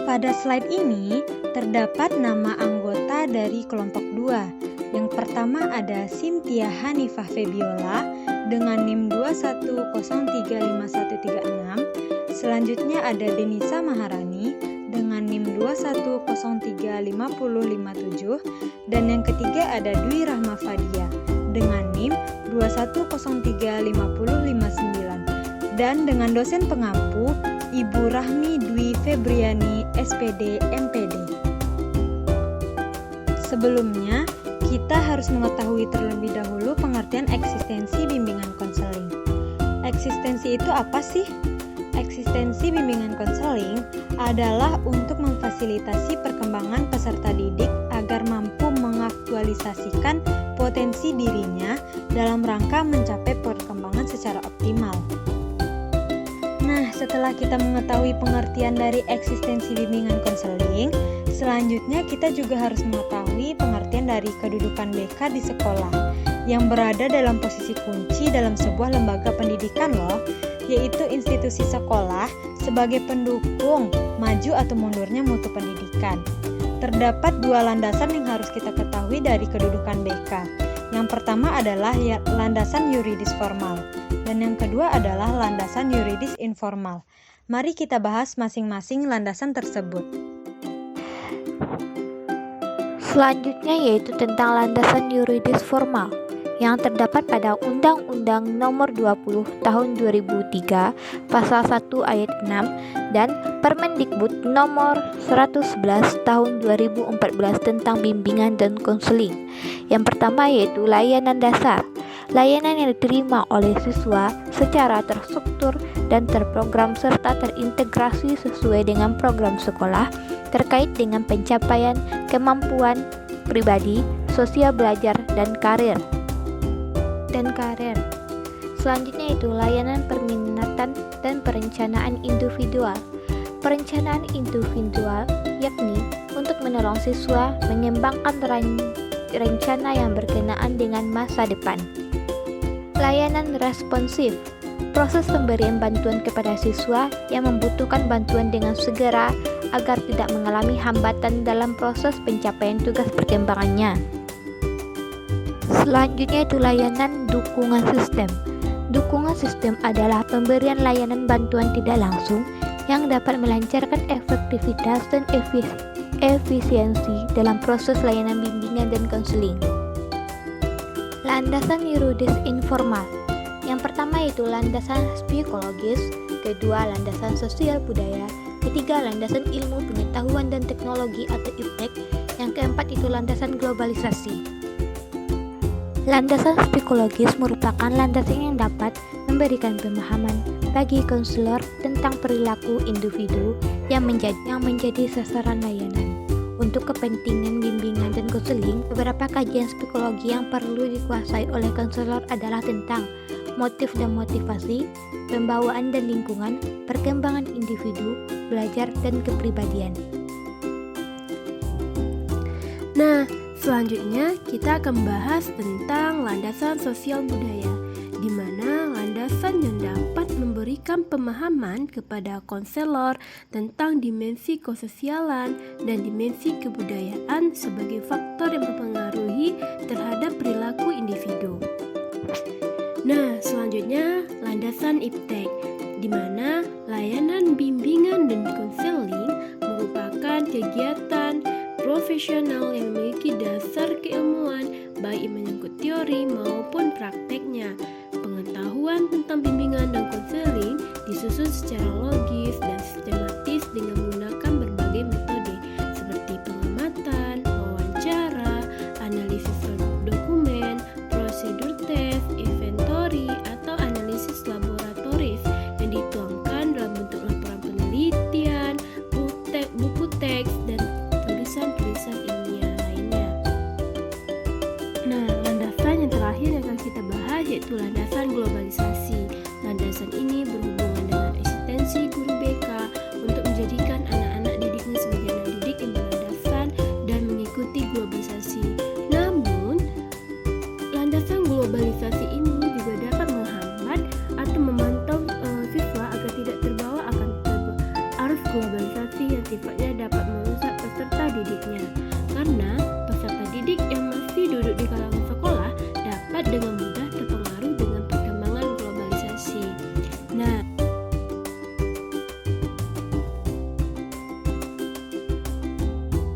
Pada slide ini terdapat nama anggota dari kelompok 2. Yang pertama ada Cynthia Hanifah Febiola dengan NIM 210351136. Selanjutnya ada Denisa Maharani dengan NIM 210355057. Dan yang ketiga ada Dwi Rahma Fadia dengan NIM 210355059. Dan dengan dosen pengampu Ibu Rahmi Dwi Febriani, SPD, MPD. Sebelumnya, kita harus mengetahui terlebih dahulu pengertian eksistensi bimbingan konseling. Eksistensi itu apa sih? Eksistensi bimbingan konseling adalah untuk memfasilitasi perkembangan peserta didik agar mampu mengaktualisasikan potensi dirinya dalam rangka mencapai perkembangan secara optimal. Nah, setelah kita mengetahui pengertian dari eksistensi bimbingan konseling, selanjutnya kita juga harus mengetahui pengertian dari kedudukan BK di sekolah yang berada dalam posisi kunci dalam sebuah lembaga pendidikan loh, yaitu institusi sekolah sebagai pendukung maju atau mundurnya mutu pendidikan. Terdapat dua landasan yang harus kita ketahui dari kedudukan BK. Yang pertama adalah landasan yuridis formal, dan yang kedua adalah landasan yuridis informal. Mari kita bahas masing-masing landasan tersebut. Selanjutnya yaitu tentang landasan yuridis formal yang terdapat pada Undang-Undang Nomor 20 Tahun 2003 Pasal 1 Ayat 6 dan Permendikbud Nomor 111 Tahun 2014 tentang bimbingan dan konseling. Yang pertama yaitu layanan dasar. Layanan yang diterima oleh siswa secara terstruktur dan terprogram serta terintegrasi sesuai dengan program sekolah terkait dengan pencapaian kemampuan pribadi, sosial belajar, dan karir. Selanjutnya itu layanan perminatan dan perencanaan individual. Perencanaan individual yakni untuk menolong siswa mengembangkan rencana yang berkenaan dengan masa depan. Layanan responsif. Proses pemberian bantuan kepada siswa yang membutuhkan bantuan dengan segera agar tidak mengalami hambatan dalam proses pencapaian tugas perkembangannya. Selanjutnya itu layanan dukungan sistem. Dukungan sistem adalah pemberian layanan bantuan tidak langsung yang dapat melancarkan efektivitas dan efisiensi dalam proses layanan bimbingan dan konseling. Landasan yuridis informal. Yang pertama yaitu landasan psikologis, kedua landasan sosial budaya, ketiga landasan ilmu pengetahuan dan teknologi atau IPTEK, yang keempat itu landasan globalisasi. Landasan psikologis merupakan landasan yang dapat memberikan pemahaman bagi konselor tentang perilaku individu yang menjadi sasaran layanan. Untuk kepentingan bimbingan dan konseling, beberapa kajian psikologi yang perlu dikuasai oleh konselor adalah tentang motif dan motivasi, pembawaan dan lingkungan, perkembangan individu, belajar, dan kepribadian. Nah, selanjutnya kita akan bahas tentang landasan sosial budaya, di mana landasan yang dapat memberikan pemahaman kepada konselor tentang dimensi kesosialan dan dimensi kebudayaan sebagai faktor yang mempengaruhi terhadap perilaku individu. Nah, selanjutnya landasan IPTEK, di mana layanan bimbingan dan konseling merupakan kegiatan profesional yang memiliki dasar keilmuan baik menyangkut teori maupun prakteknya. Pengetahuan tentang bimbingan dan konseling disusun secara logis dan sistematis dengan menggunakan berbagai metode seperti pengamatan, wawancara, analisis dokumen, prosedur tes, inventory, atau analisis laboratoris yang dituangkan dalam bentuk laporan penelitian, buku teks, dan tulisan-tulisan ilmiah lainnya. Nah, landasan yang terakhir yang akan kita bahas yaitu landasan globalisasi. Landasan ini berhubungan dengan eksistensi guru BK untuk menjadikan manipulasi yang sifatnya dapat merusak peserta didiknya. Karena peserta didik yang masih duduk di kalangan